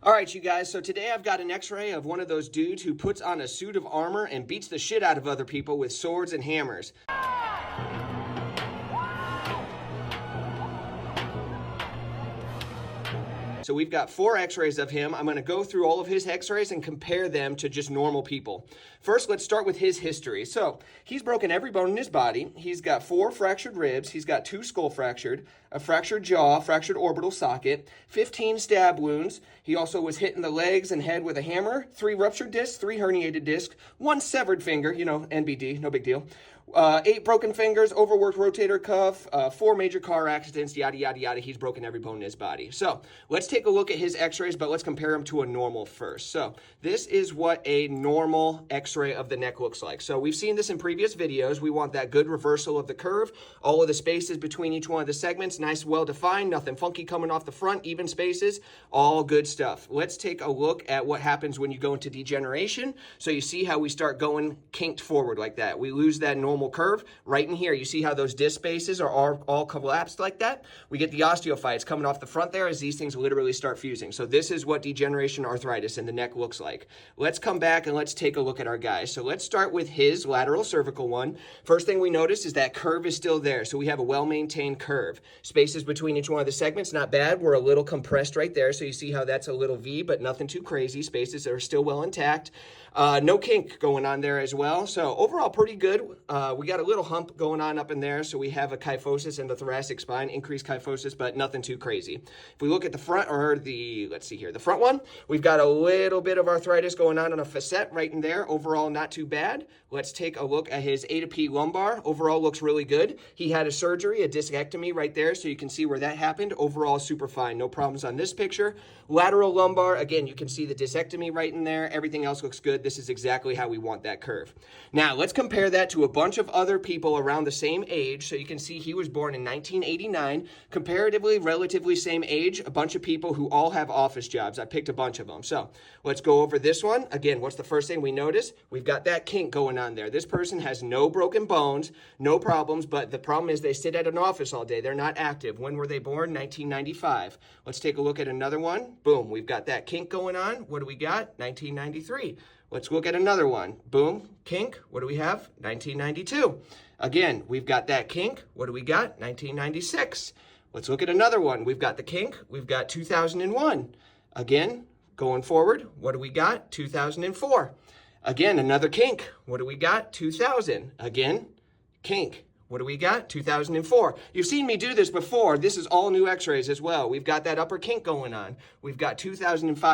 All right, you guys, so today I've got an x-ray of one of those dudes who puts on a suit of armor and beats the shit out of other people with swords and hammers. So we've got 4 x-rays of him. I'm going to go through all of his x-rays and compare them to just normal people. First, let's start with his history. So he's broken every bone in his body. He's got 4 fractured ribs. He's got 2 skull fractured, a fractured jaw, fractured orbital socket, 15 stab wounds. He also was hit in the legs and head with a hammer, 3 ruptured discs, 3 herniated discs, 1 severed finger, NBD, no big deal. 8 broken fingers, overworked rotator cuff, 4 major car accidents, yada, yada, yada. He's broken every bone in his body. So let's take a look at his x-rays, but let's compare him to a normal first. So this is what a normal x-ray of the neck looks like. So we've seen this in previous videos. We want that good reversal of the curve, all of the spaces between each one of the segments, nice, well-defined, nothing funky coming off the front, even spaces, all good stuff. Let's take a look at what happens when you go into degeneration. So you see how we start going kinked forward like that. We lose that normal curve right in here. You see how those disc spaces are all collapsed like that? We get the osteophytes coming off the front there as these things literally start fusing. So this is what degeneration arthritis in the neck looks like. Let's come back and let's take a look at our guys. So let's start with his lateral cervical one. First thing we notice is that curve is still there. So we have a well-maintained curve. Spaces between each one of the segments, not bad. We're a little compressed right there. So you see how that's a little V, but nothing too crazy. Spaces are still well intact. No kink going on there as well. So overall pretty good. We got a little hump going on up in there, so we have a kyphosis in the thoracic spine, increased kyphosis, but nothing too crazy. If we look at the front, or let's see here, the front one, we've got a little bit of arthritis going on a facet right in there. Overall, not too bad. Let's take a look at his A to P lumbar. Overall, looks really good. He had a surgery, a discectomy right there, so you can see where that happened. Overall, super fine. No problems on this picture. Lateral lumbar, again, you can see the discectomy right in there. Everything else looks good. This is exactly how we want that curve. Now, let's compare that to a bunch of other people around the same age. So you can see he was born in 1989, comparatively, relatively same age, a bunch of people who all have office jobs. I picked a bunch of them. So let's go over this one. Again, what's the first thing we notice? We've got that kink going on there. This person has no broken bones, no problems, but the problem is they sit at an office all day. They're not active. When were they born? 1995. Let's take a look at another one. Boom, we've got that kink going on. What do we got? 1993. Let's look at another one. Boom, kink. What do we have? 1992. Again, we've got that kink. What do we got? 1996. Let's look at another one. We've got the kink. We've got 2001. Again, going forward, what do we got? 2004. Again, another kink. What do we got? 2000. Again, kink. What do we got? 2004. You've seen me do this before. This is all new x-rays as well. We've got that upper kink going on. We've got 2005.